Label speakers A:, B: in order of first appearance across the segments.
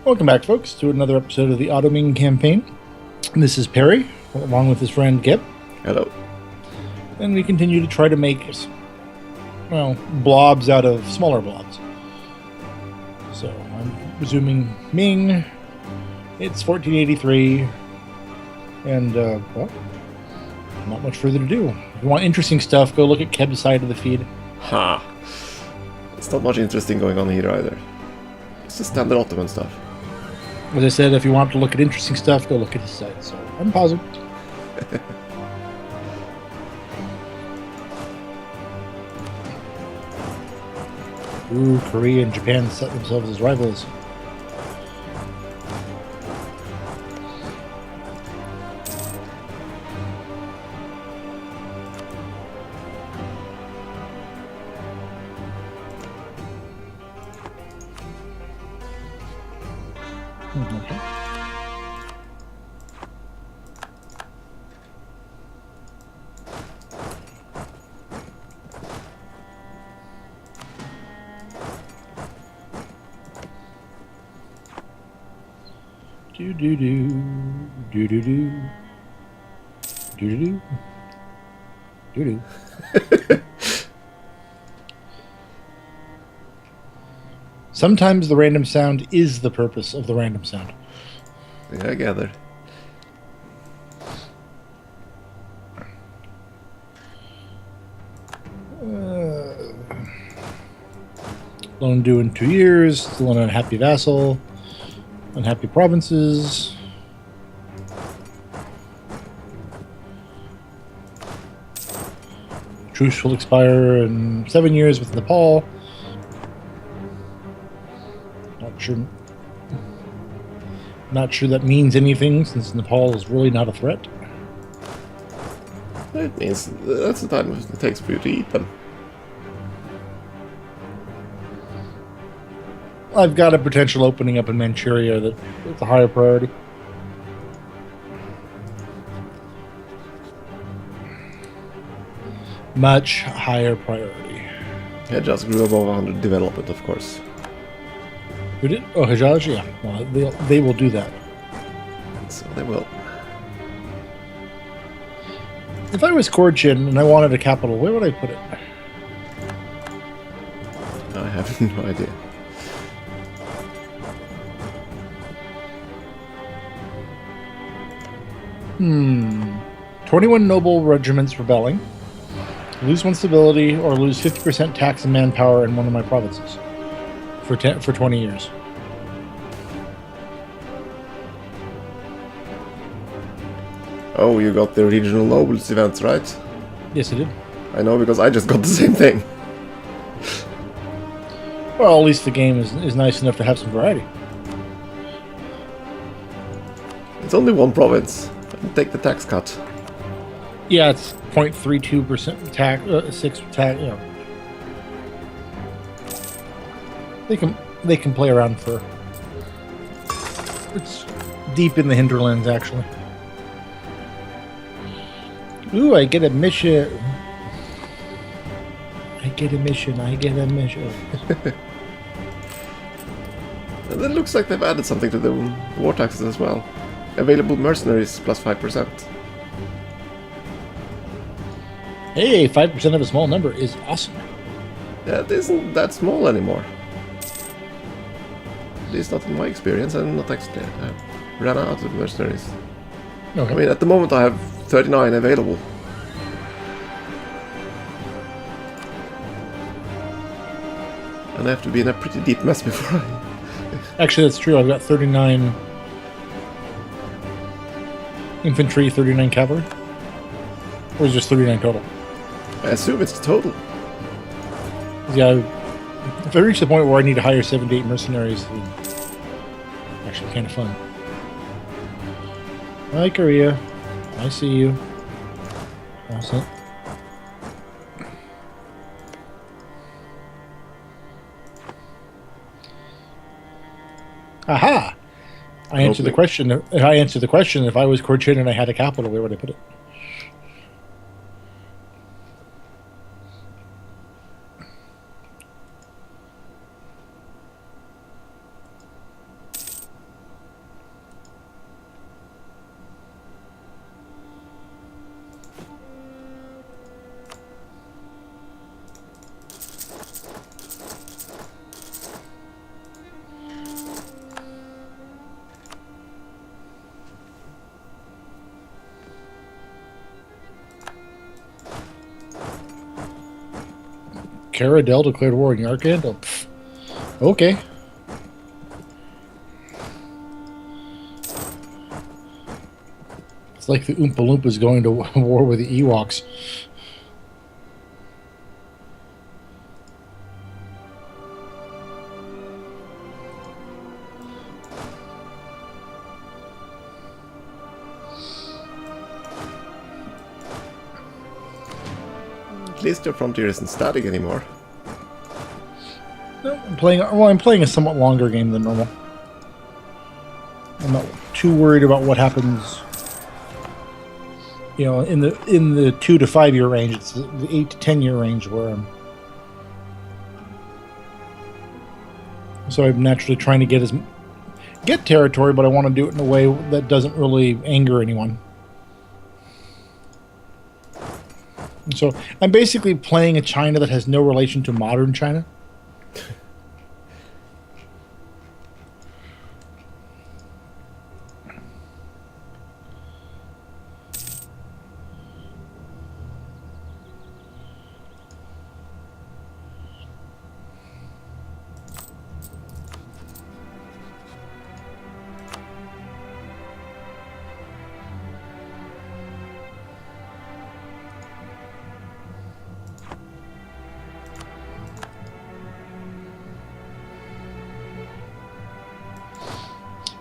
A: Welcome back, folks, to another episode of the Ming campaign. This is Perry, along with his friend Keb.
B: Hello.
A: And we continue to try to make, blobs out of smaller blobs. So I'm resuming Ming. It's 1483. And, not much further to do. If you want interesting stuff, go look at Keb's side of the feed.
B: Ha! It's not much interesting going on here either. It's just standard Ottoman stuff.
A: As I said, if you want to look at interesting stuff, go look at his site. So I'm pausing. Ooh, Korea and Japan set themselves as rivals. Okay. Do do do do do do do do do do. Sometimes the random sound is the purpose of the random sound.
B: Yeah, I gather.
A: Loan due in 2 years. Still an unhappy vassal. Unhappy provinces. Truce will expire in 7 years with Nepal. Not sure that means anything, since Nepal is really not a threat.
B: It means that's the time it takes for you to eat them.
A: I've got a potential opening up in Manchuria that's a higher priority. Much higher priority.
B: Yeah, just grew above 100 development, of course.
A: Who did? Oh, Hajjaj? Yeah. Well, they will do that.
B: So they will.
A: If I was Korchin and I wanted a capital, where would I put it?
B: I have no idea.
A: Hmm. 21 noble regiments rebelling. Lose one stability or lose 50% tax and manpower in one of my provinces. For 20 years.
B: Oh, you got the regional nobles events, right?
A: Yes, I did.
B: I know, because I just got the same thing.
A: Well, at least the game is nice enough to have some variety.
B: It's only one province. Take the tax cut.
A: Yeah, it's 0.32% tax, 6 tax. You know, they can play around for. It's deep in the hinterlands, actually. Ooh, I get a mission. I get a mission.
B: And it looks like they've added something to the war taxes as well. Available mercenaries plus 5%.
A: Hey, 5% of a small number is awesome.
B: Yeah, it isn't that small anymore. At least not in my experience, and not actually. I ran out of mercenaries.
A: Okay.
B: I mean, at the moment I have 39 available. And I have to be in a pretty deep mess before I...
A: Actually, that's true. I've got 39 infantry, 39 cavalry. Or is it just 39 total?
B: I assume it's the total.
A: Yeah, if I reach the point where I need to hire 7 to 8 mercenaries, it's actually kind of fun. Hi, Korea. I see you. Awesome. Aha! I answered the question. I answered the question. If I was Korchin and I had a capital, where would I put it? Caradel declared war on Yarkand? Oh, pff. Okay. It's like the Oompa Loompas going to war with the Ewoks.
B: At least your frontier isn't static anymore.
A: No, I'm playing a somewhat longer game than normal. I'm not too worried about what happens. You know, in the 2 to 5 year range, it's the 8 to 10 year range where so I'm naturally trying to get territory, but I want to do it in a way that doesn't really anger anyone. So I'm basically playing a China that has no relation to modern China.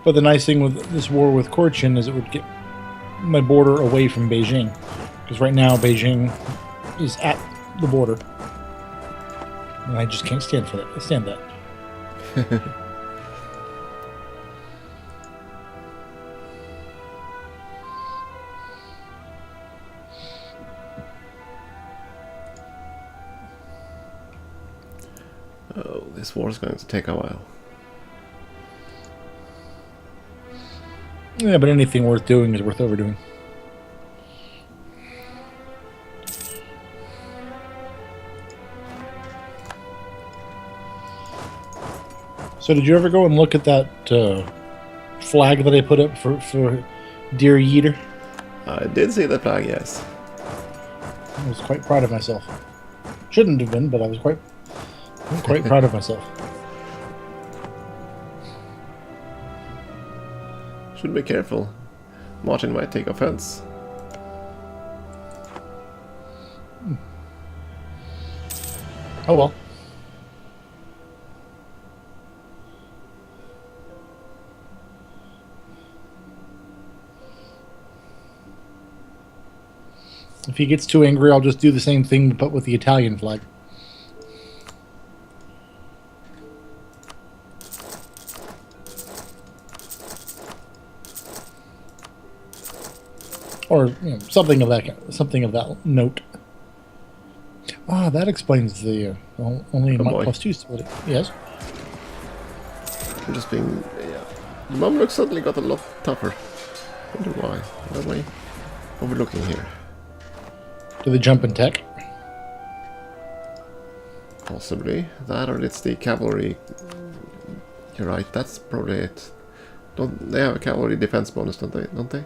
A: But the nice thing with this war with Cochin is it would get my border away from Beijing. Because right now Beijing is at the border. And I just can't stand that.
B: Oh, this war is going to take a while.
A: Yeah, but anything worth doing is worth overdoing. So did you ever go and look at that flag that I put up for Dear Yeater?
B: I did see the flag, yes.
A: I was quite proud of myself. Shouldn't have been, but I was quite proud of myself.
B: Should be careful. Martin might take offense.
A: Oh well. If he gets too angry, I'll just do the same thing but with the Italian flag. Or something of that note. Ah, that explains the only +2 stability. Yes.
B: I'm just being. Yeah. The Mamluks suddenly got a lot tougher. Wonder why. What am I overlooking here?
A: Do they jump in tech?
B: Possibly that, or it's the cavalry. You're right. That's probably it. Don't they have a cavalry defense bonus? Don't they?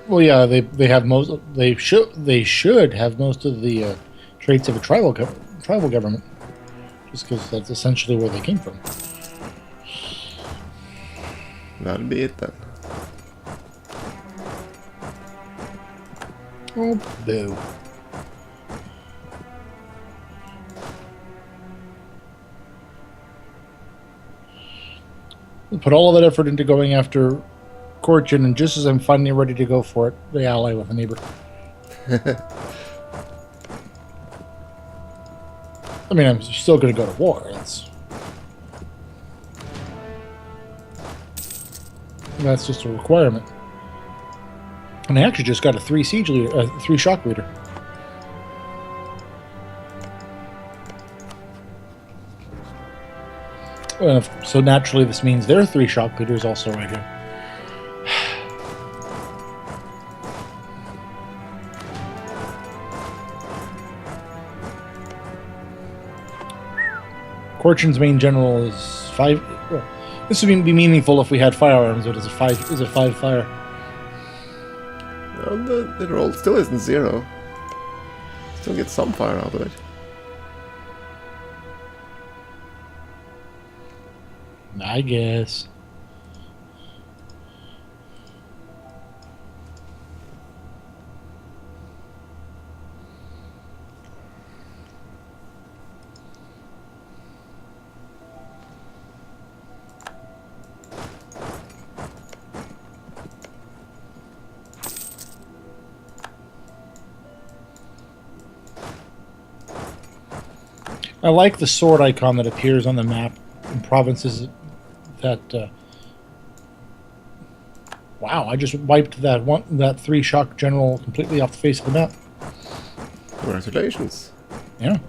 A: Well, yeah, they have most. They should have most of the traits of a tribal government, just because that's essentially where they came from.
B: That'd be it then.
A: Oh, boo. We put all of that effort into going after Cochin, and just as I'm finally ready to go for it, they ally with a neighbor. I mean, I'm still going to go to war. That's just a requirement. And I actually just got a 3 siege leader, 3 shock leader. So naturally, this means their 3 shock leaders also right here. Cochin's main general is 5. Well, this would be meaningful if we had firearms, but is it 5 fire?
B: Well, the roll still isn't 0. Still get some fire out of it.
A: I guess. I like the sword icon that appears on the map in provinces that. Wow! I just wiped that 3 shock general completely off the face of the map.
B: Congratulations.
A: Yeah.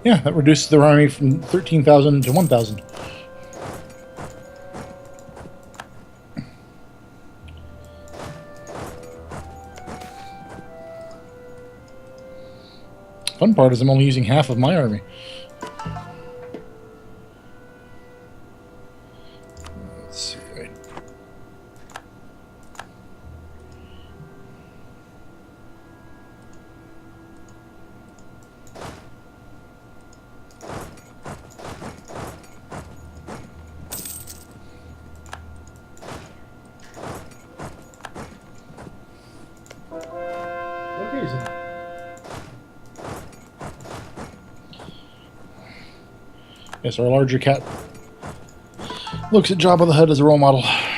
A: Yeah, that reduces their army from 13,000 to 1,000. Fun part is I'm only using half of my army. Let's see. Yes, our larger cat looks at Jabba the Hutt as a role model.
B: I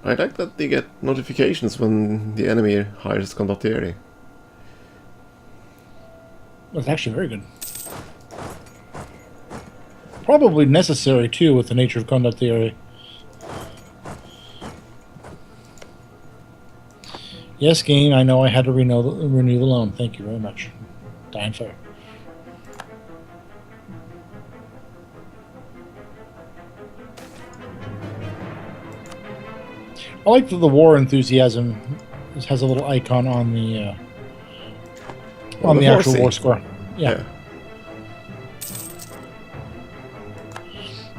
B: like that they get notifications when the enemy hires condottieri.
A: That's actually very good. Probably necessary, too, with the nature of condottieri. Yes, game, I know I had to renew the loan. Thank you very much. Dying fire. I like that the war enthusiasm has a little icon on the actual war score. Yeah.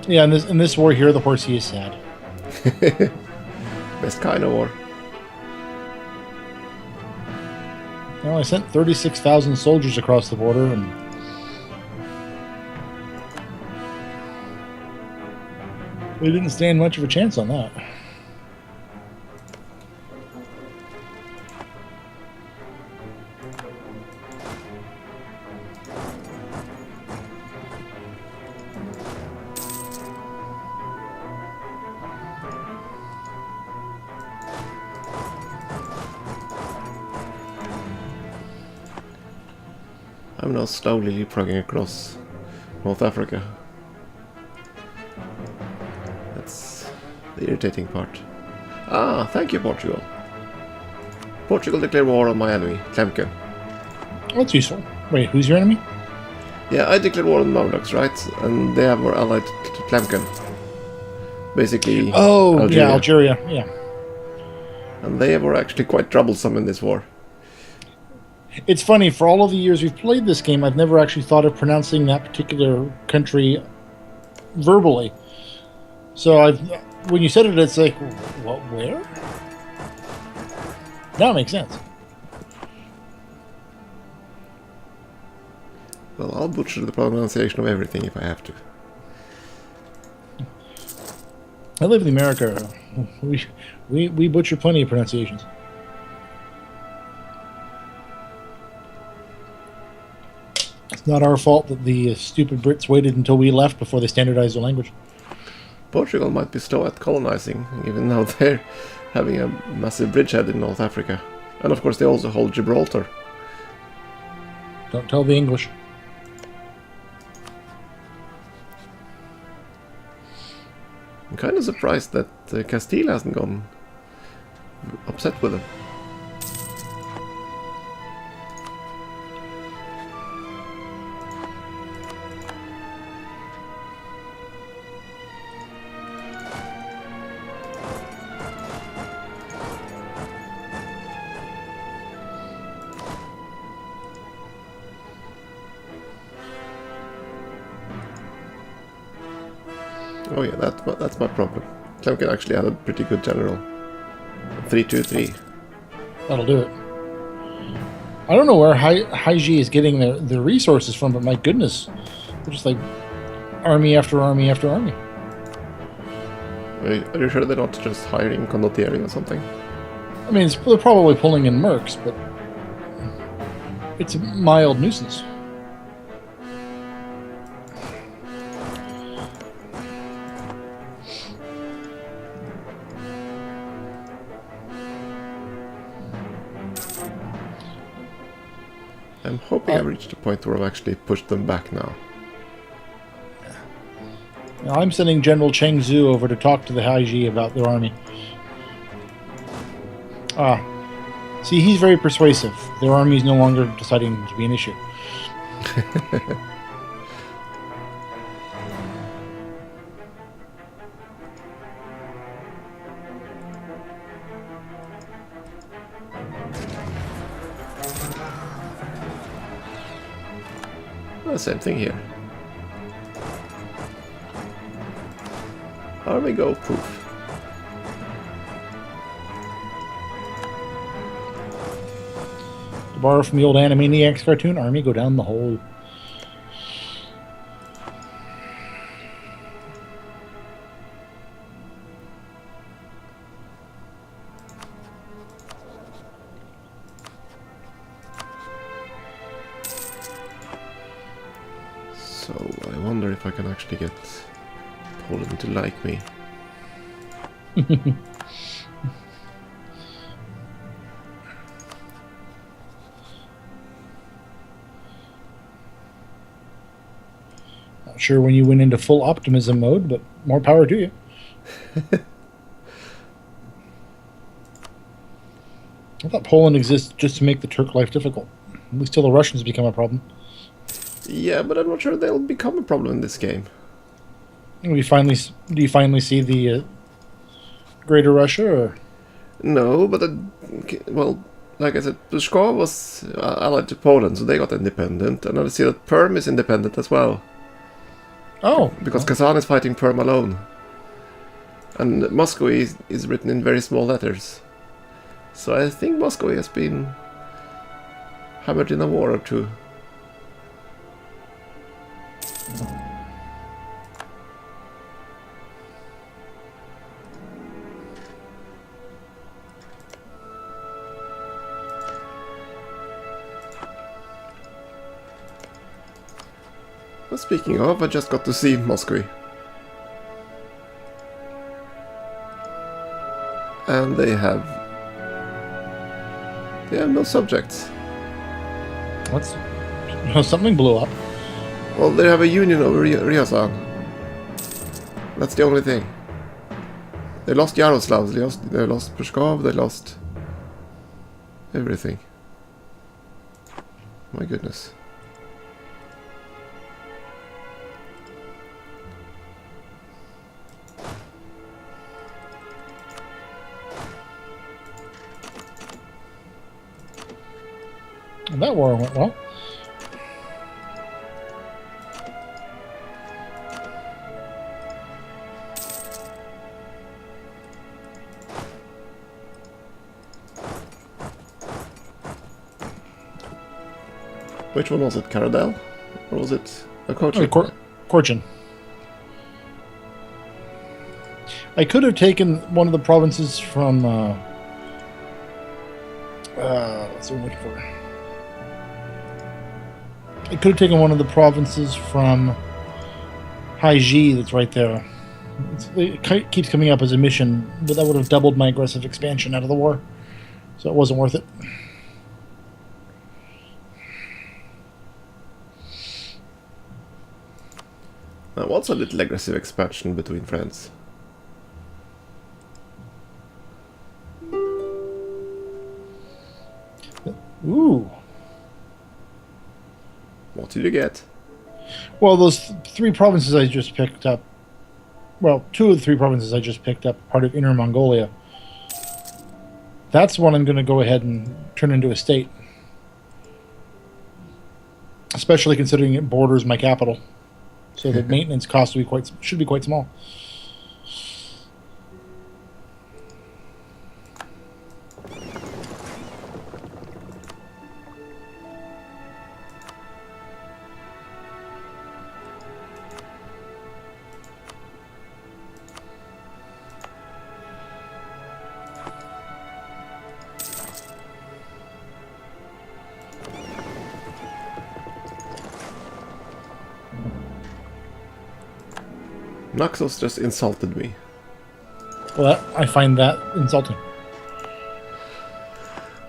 A: Yeah, in this war here, the horsey is sad.
B: Best kind of war.
A: Well, I sent 36,000 soldiers across the border, and they didn't stand much of a chance on that.
B: I'm now slowly leapfrogging across North Africa. That's the irritating part. Ah, thank you, Portugal. Portugal declared war on my enemy, Tlemcen.
A: That's useful. Wait, who's your enemy?
B: Yeah, I declared war on the Mamluks, right? And they were allied to Tlemcen. Basically,
A: yeah, Algeria, yeah.
B: And they were actually quite troublesome in this war.
A: It's funny, for all of the years we've played this game, I've never actually thought of pronouncing that particular country verbally. So when you said it, it's like, what, where? Now it makes sense.
B: Well, I'll butcher the pronunciation of everything if I have to.
A: I live in America. We butcher plenty of pronunciations. It's not our fault that the stupid Brits waited until we left before they standardized their language.
B: Portugal might be slow at colonizing, even though they're having a massive bridgehead in North Africa. And of course they also hold Gibraltar.
A: Don't tell the English.
B: I'm kind of surprised that Castile hasn't gone upset with them. Oh yeah, that's my problem. Clemkin actually had a pretty good general. 323.
A: That'll do it. I don't know where Haiji is getting the resources from, but my goodness, they're just like army after army after army.
B: Are you sure they're not just hiring condottieri or something?
A: I mean, they're probably pulling in mercs, but it's a mild nuisance.
B: I'm hoping I've reached the point where I've actually pushed them back now.
A: Now, I'm sending General Cheng Zhu over to talk to the Haiji about their army. See, he's very persuasive. Their army is no longer deciding to be an issue.
B: Well, same thing here. Army go poof.
A: To borrow from the old Animaniacs cartoon, army go down the hole.
B: So I wonder if I can actually get Poland to like me.
A: Not sure when you went into full optimism mode, but more power to you. I thought Poland exists just to make the Turk life difficult. At least till the Russians become a problem.
B: Yeah, but I'm not sure they'll become a problem in this game.
A: Do you finally see the Greater Russia? Or?
B: No, but well, like I said, Pskov was allied to Poland, so they got independent, and I see that Perm is independent as well.
A: Oh,
B: Because Kazan is fighting Perm alone. And Moscow is written in very small letters. So I think Moscow has been hammered in a war or two. Well, speaking of, I just got to see Moscow. And they have no subjects.
A: Something blew up.
B: Well, they have a union over Ryazan. That's the only thing. They lost Yaroslavl, they lost Pskov, they lost everything. My goodness.
A: And that war went well.
B: Which one was it? Karadel? Or was it a coach?
A: Korchin. I could have taken one of the provinces from what's I'm looking for? I could have taken one of the provinces from Haiji that's right there. It keeps coming up as a mission, but that would have doubled my aggressive expansion out of the war. So it wasn't worth it.
B: Now, what's a little aggressive expansion between friends?
A: Ooh.
B: What did you get?
A: Well, those three provinces I just picked up. Well, two of the three provinces I just picked up, part of Inner Mongolia. That's one I'm going to go ahead and turn into a state. Especially considering it borders my capital. So the maintenance cost should be quite small.
B: Naxos just insulted me.
A: Well, I find that insulting.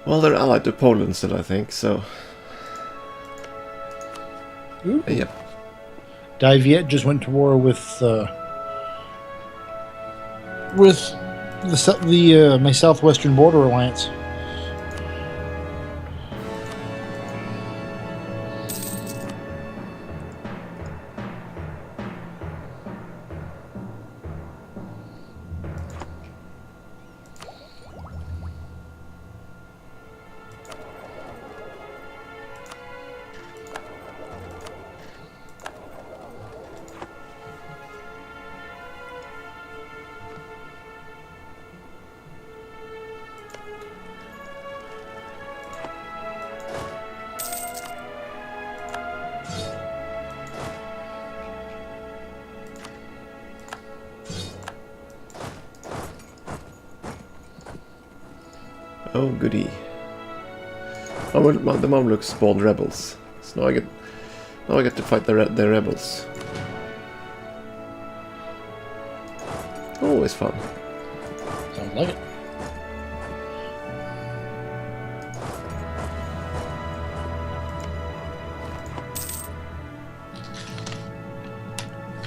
B: Well, they're allied to Poland still, I think, so...
A: Ooh.
B: Yep.
A: Daviet just went to war with my southwestern border alliance.
B: Oh, goody. Oh, well, the Mamluks spawned rebels. So now I get to fight the rebels. Always fun.
A: Sounds like it.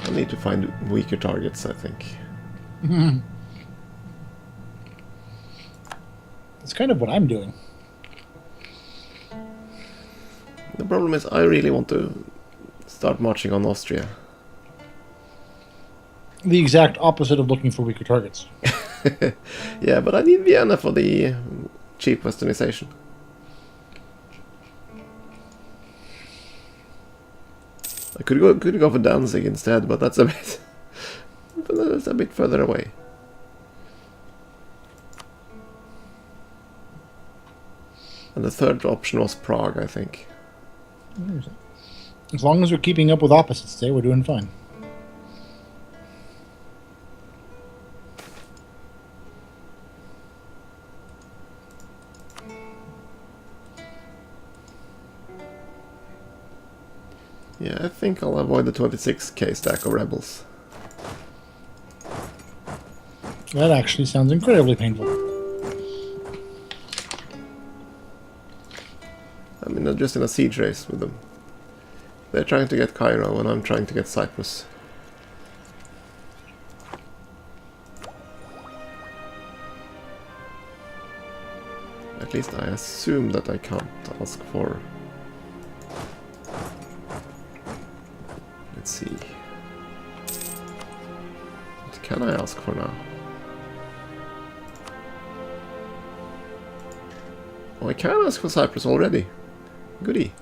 B: I need to find weaker targets, I think.
A: That's kind of what I'm doing.
B: The problem is I really want to start marching on Austria.
A: The exact opposite of looking for weaker targets.
B: Yeah, but I need Vienna for the cheap westernization. I could go for Danzig instead, but that's a bit further away. And the third option was Prague, I think.
A: As long as we're keeping up with opposites today, we're doing fine.
B: Yeah, I think I'll avoid the 26k stack of rebels.
A: That actually sounds incredibly painful.
B: I mean, I'm just in a siege race with them. They're trying to get Cairo and I'm trying to get Cyprus. At least I assume that I can't ask for... Let's see. What can I ask for now? Oh, I can ask for Cyprus already. Goody.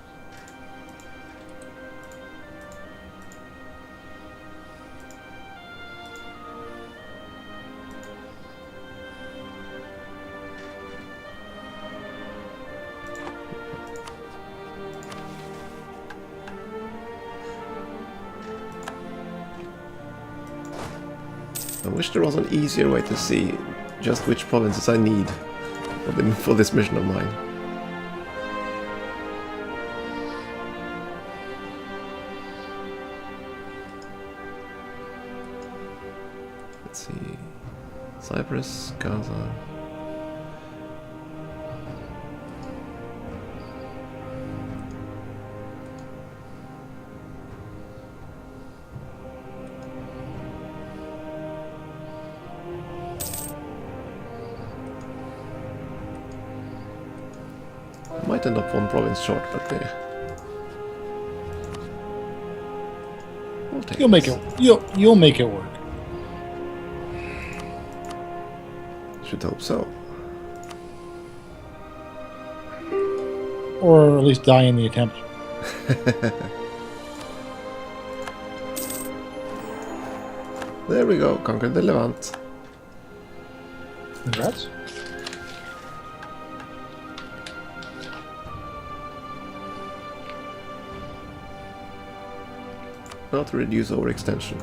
B: I wish there was an easier way to see just which provinces I need for this mission of mine. Let's see. Cyprus, Gaza. Might end up one province short, but we'll take
A: You'll make it. You'll make it work.
B: Should hope so.
A: Or at least die in the attempt.
B: There we go, conquered the Levant.
A: Congrats.
B: Not to reduce overextension.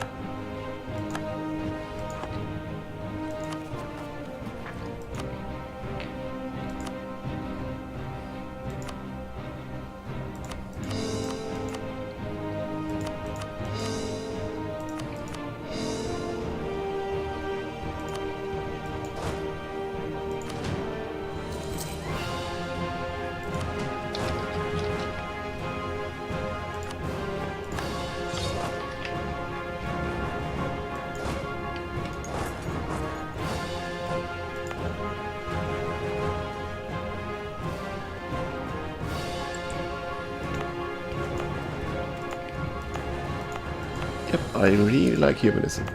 B: Yep, I really like humanism.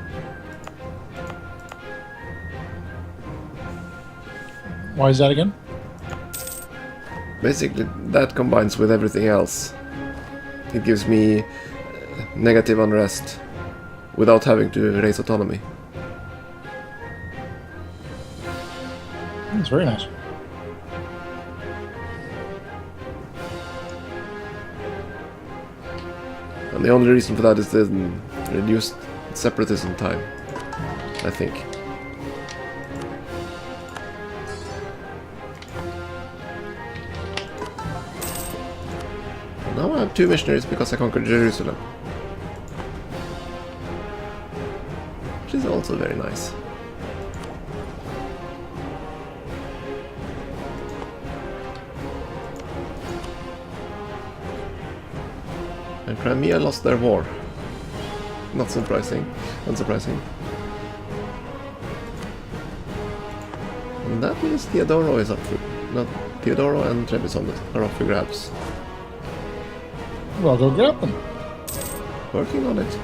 A: Why is that again?
B: Basically, that combines with everything else. It gives me negative unrest without having to raise autonomy.
A: It's very nice.
B: And the only reason for that is the reduced separatism time, I think. Now I have 2 missionaries because I conquered Jerusalem. Which is also very nice. And Crimea lost their war. Not surprising. Unsurprising. And that means Theodoro is up for... Not Theodoro and Trebizond are up for grabs.
A: Well, go grab them.
B: Working on it.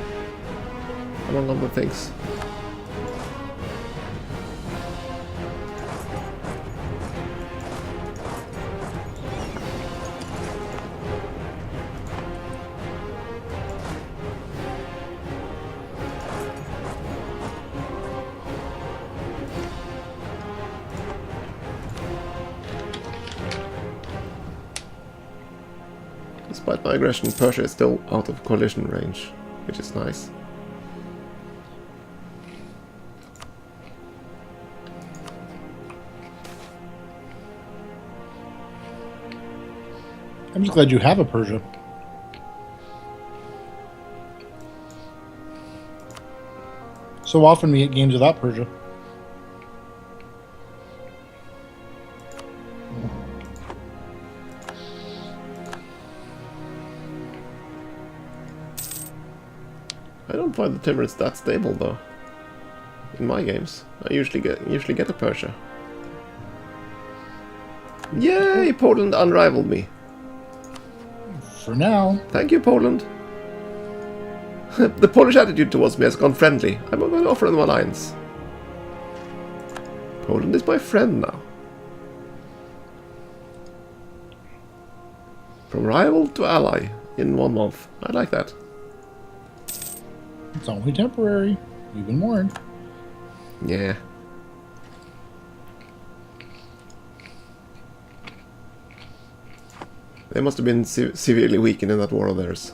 B: Among other things. Despite my aggression, Persia is still out of coalition range, which is nice.
A: I'm just glad you have a Persia. So often we get games without Persia.
B: I don't find the Timurids that stable though. In my games, I usually get a Persia. Yay! Poland unrivaled me.
A: For now.
B: Thank you, Poland. The Polish attitude towards me has gone friendly. I'm going to offer them alliance. Poland is my friend now. From rival to ally in 1 month. I like that.
A: It's only temporary. You've been warned.
B: Yeah. They must have been severely weakened in that war of theirs.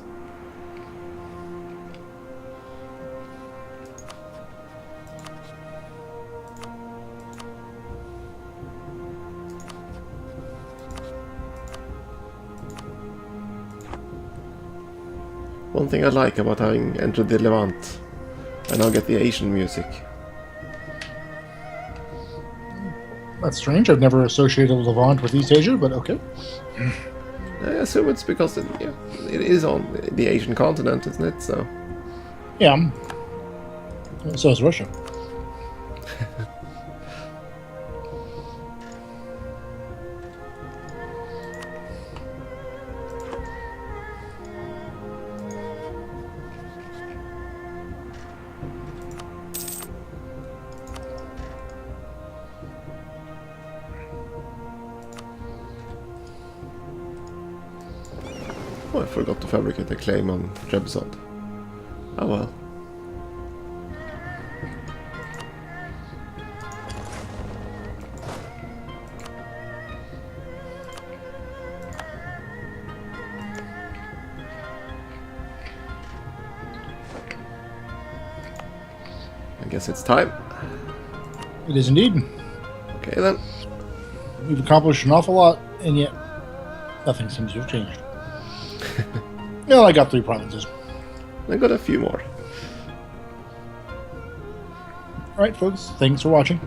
B: One thing I like about having entered the Levant, I now get the Asian music.
A: That's strange. I've never associated Levant with East Asia, but okay.
B: I assume it's because it is on the Asian continent, isn't it? So.
A: Yeah. So is Russia.
B: Oh, I forgot to fabricate a claim on Trebizond. Oh well. I guess it's time.
A: It is indeed.
B: Okay then.
A: We've accomplished an awful lot, and yet nothing seems to have changed. Well, I got 3 provinces.
B: I got a few more.
A: Alright, folks. Thanks for watching.